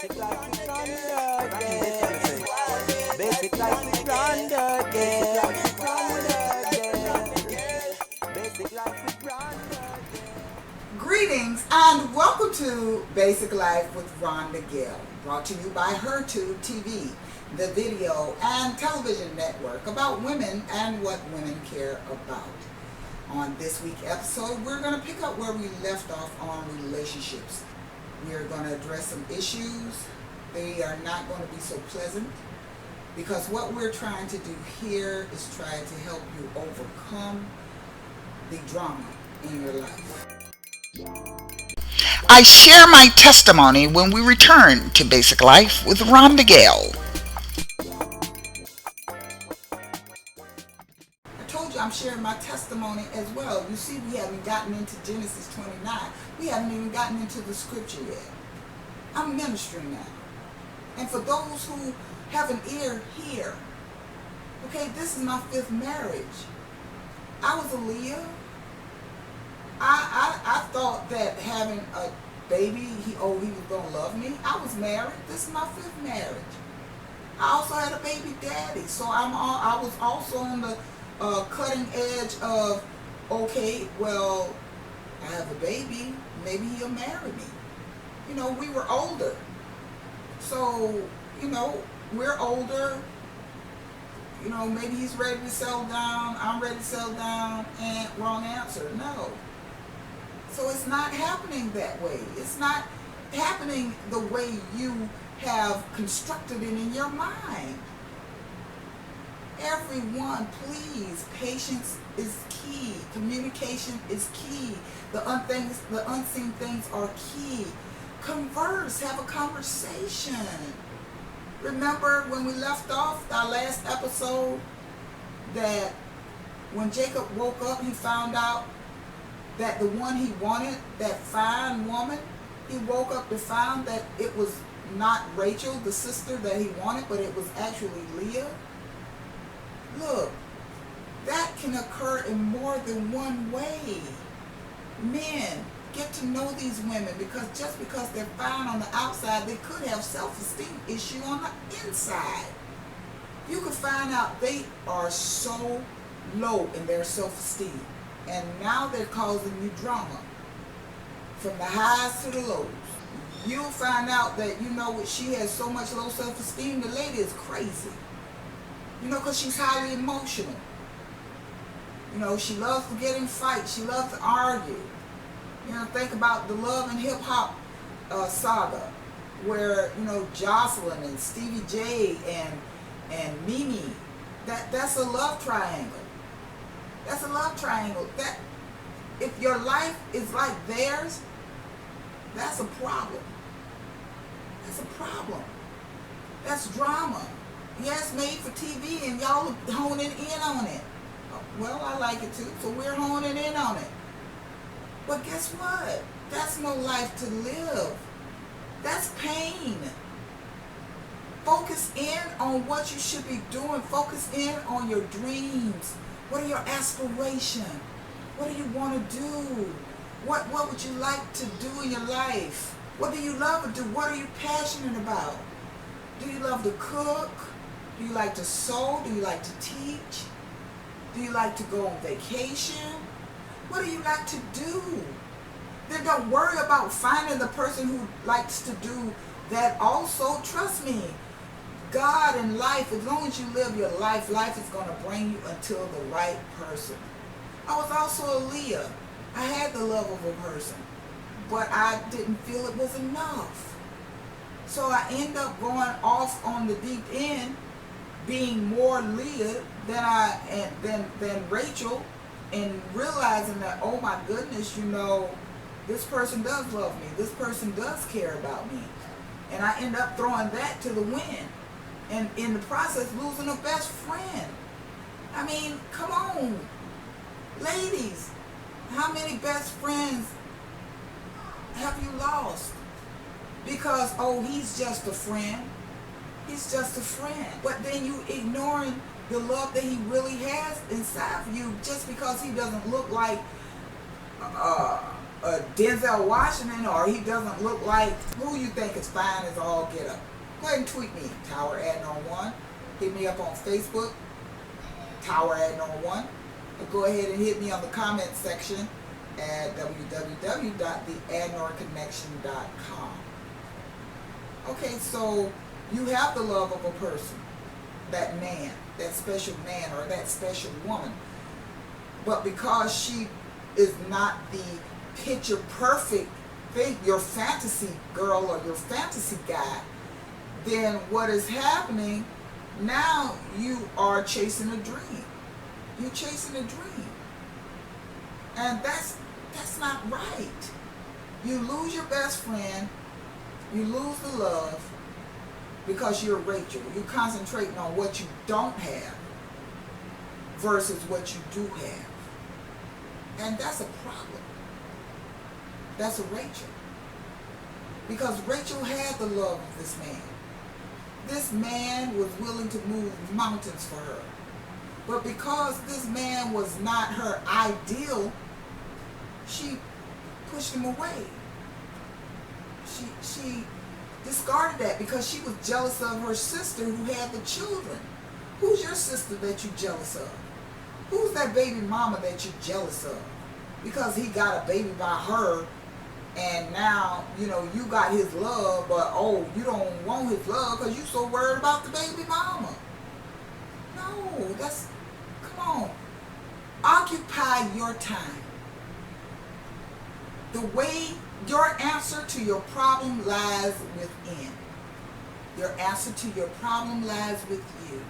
Basic life with Rhonda, yeah. Basic life with Rhonda, yeah. Basic life with Rhonda, yeah. Greetings and welcome to Basic Life with Rhonda Gayle, brought to you by HerTube TV, the video and television network about women and what women care about. On this week's episode, we're going to pick up where we left off on relationships. We are going to address some issues. They are not going to be so pleasant because what we're trying to do here is try to help you overcome the drama in your life. I share my testimony when we return to Basic Life with Rhonda Gayle. I told you I'm sharing my testimony as well. You see, we haven't gotten into Genesis 29. We haven't even gotten into the scripture yet. I'm ministering now. And for those who have an ear, hear. Okay, this is my 5th marriage. I was a Leah. I thought that having a baby, he was going to love me. I was married. This is my 5th marriage. I also had a baby daddy. So I was also on the cutting edge of, okay, well, I have a baby. Maybe he'll marry me. You know, we were older. So, you know, we're older. You know, maybe he's ready to settle down. I'm ready to settle down. And wrong answer, no. So it's not happening that way. It's not happening the way you have constructed it in your mind. Everyone, please, patience is key. Communication is key. The unseen things are key. Converse, have a conversation. Remember when we left off our last episode that when Jacob woke up, he found out that the one he wanted, that fine woman, he woke up to find that it was not Rachel, the sister that he wanted, but it was actually Leah. Look, that can occur in more than one way. Men, get to know these women because just because they're fine on the outside, they could have self-esteem issue on the inside. You could find out they are so low in their self-esteem. And now they're causing you drama. From the highs to the lows. You'll find out that, you know, she has so much low self-esteem, the lady is crazy. You know, because she's highly emotional. You know, she loves to get in fights. She loves to argue. You know, think about the Love and Hip Hop saga, where, you know, Joseline and Stevie J and Mimi, that's a love triangle. That's a love triangle. That if your life is like theirs, that's a problem. That's a problem. That's drama. Yeah, it's made for TV and y'all are honing in on it. Well, I like it too, so we're honing in on it. But guess what? That's no life to live. That's pain. Focus in on what you should be doing. Focus in on your dreams. What are your aspirations? What do you want to do? What would you like to do in your life? What do you love to do? What are you passionate about? Do you love to cook? Do you like to sew? Do you like to teach? Do you like to go on vacation? What do you like to do? Then don't worry about finding the person who likes to do that also. Trust me, God and life, as long as you live your life, life is going to bring you until the right person. I was also a Leah. I had the love of a person, but I didn't feel it was enough. So I end up going off on the deep end, being more Leah than Rachel, and realizing that, oh my goodness, you know, this person does love me. This person does care about me. And I end up throwing that to the wind. And in the process, losing a best friend. I mean, come on. Ladies, how many best friends have you lost? Because, oh, he's just a friend. He's just a friend. But then you ignoring the love that he really has inside of you just because he doesn't look like Denzel Washington, or he doesn't look like who you think is fine as all get up, go ahead and tweet me, Tower Admin on 1. Hit me up on Facebook, Tower Admin on 1. Or go ahead and hit me on the comment section at www.theadnorconnection.com. Okay, so you have the love of a person, that man, that special man or that special woman, but because she is not the picture perfect thing, your fantasy girl or your fantasy guy, then what is happening now? You are chasing a dream. You're chasing a dream, and that's not right. You lose your best friend, you lose the love because you're Rachel. You're concentrating on what you don't have versus what you do have, and that's a problem. That's a Rachel, because Rachel had the love of this man. This man was willing to move mountains for her. But because this man was not her ideal, she pushed him away. She discarded that because she was jealous of her sister who had the children. Who's your sister that you're jealous of? Who's that baby mama that you're jealous of? Because he got a baby by her, and now, you know, you got his love, but oh, you don't want his love because you're so worried about the baby mama. No, that's, come on. Occupy your time. The way, your answer to your problem lies within. Your answer to your problem lies with you.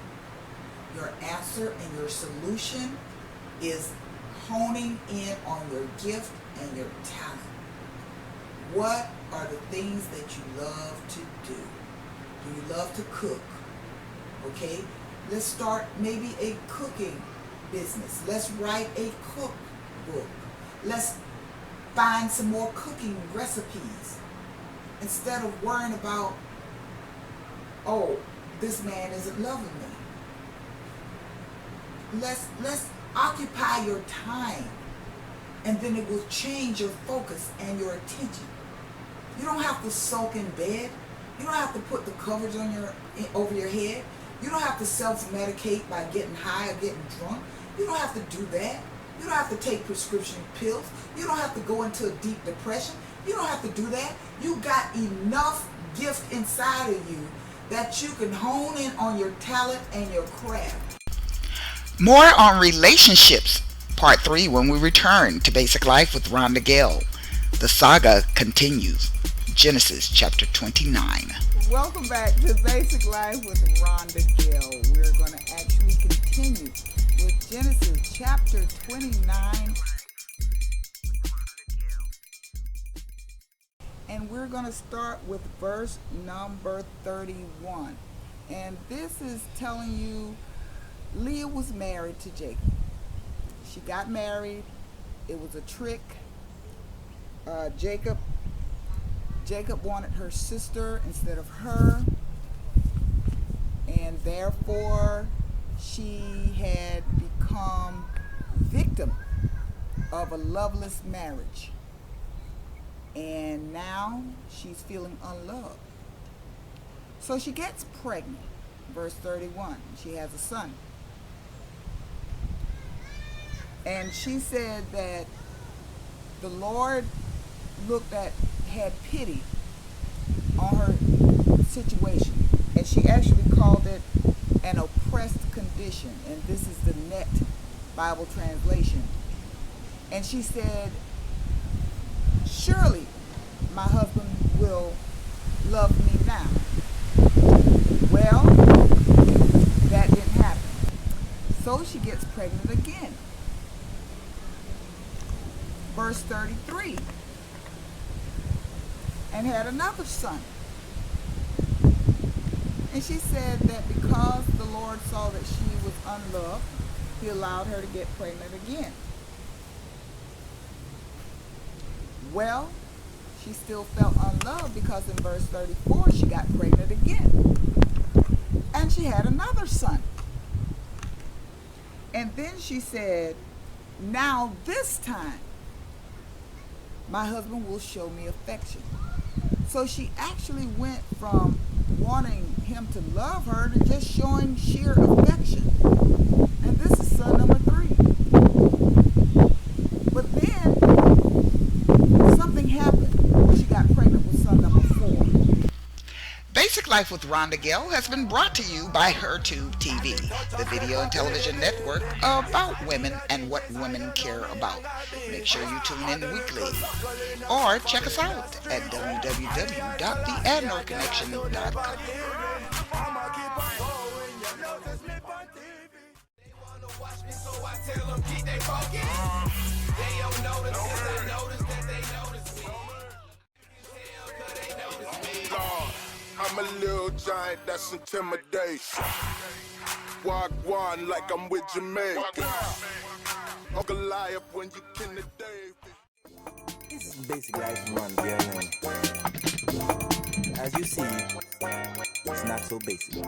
Your answer and your solution is honing in on your gift and your talent. What are the things that you love to do? Do you love to cook? Okay, let's start maybe a cooking business. Let's write a cookbook. Let's find some more cooking recipes instead of worrying about, oh, this man isn't loving me. Let's occupy your time, and then it will change your focus and your attention. You don't have to sulk in bed. You don't have to put the covers on over your head. You don't have to self-medicate by getting high or getting drunk. You don't have to do that. You don't have to take prescription pills. You don't have to go into a deep depression. You don't have to do that. You got enough gift inside of you that you can hone in on your talent and your craft. More on relationships, part 3, when we return to Basic Life with Rhonda Gayle. The saga continues. Genesis chapter 29. Welcome back to Basic Life with Rhonda Gayle. We're going to actually continue with Genesis chapter 29. And we're going to start with verse number 31. And this is telling you Leah was married to Jacob. She got married. It was a trick. Jacob wanted her sister instead of her, and therefore she had become victim of a loveless marriage, and now she's feeling unloved. So she gets pregnant. Verse 31, she has a son. And she said that the Lord had pity on her situation, and she actually called it an oppressed condition, and this is the Net Bible translation. And she said, surely my husband will love me now. Well, that didn't happen. So she gets pregnant again. Verse 33. And had another son. And she said that because the Lord saw that she was unloved, he allowed her to get pregnant again. Well, she still felt unloved because in verse 34 she got pregnant again. And she had another son. And then she said, now this time my husband will show me affection. So she actually went from wanting him to love her to just showing sheer affection. And this is son number 3. But then something happened. She got pregnant with son number 4. Basic Life with Rhonda Gayle has been brought to you by HerTube TV, the video and television network about women and what women care about. Make sure you tune in weekly or check us out at www.theadnorconnection.com. I'm a little giant, that's intimidation. Walk one like I'm with Jamaica. Uncle Goliath when you kin the David. This is Basic Life from Rhonda Gayle. As you see, it's not so basic.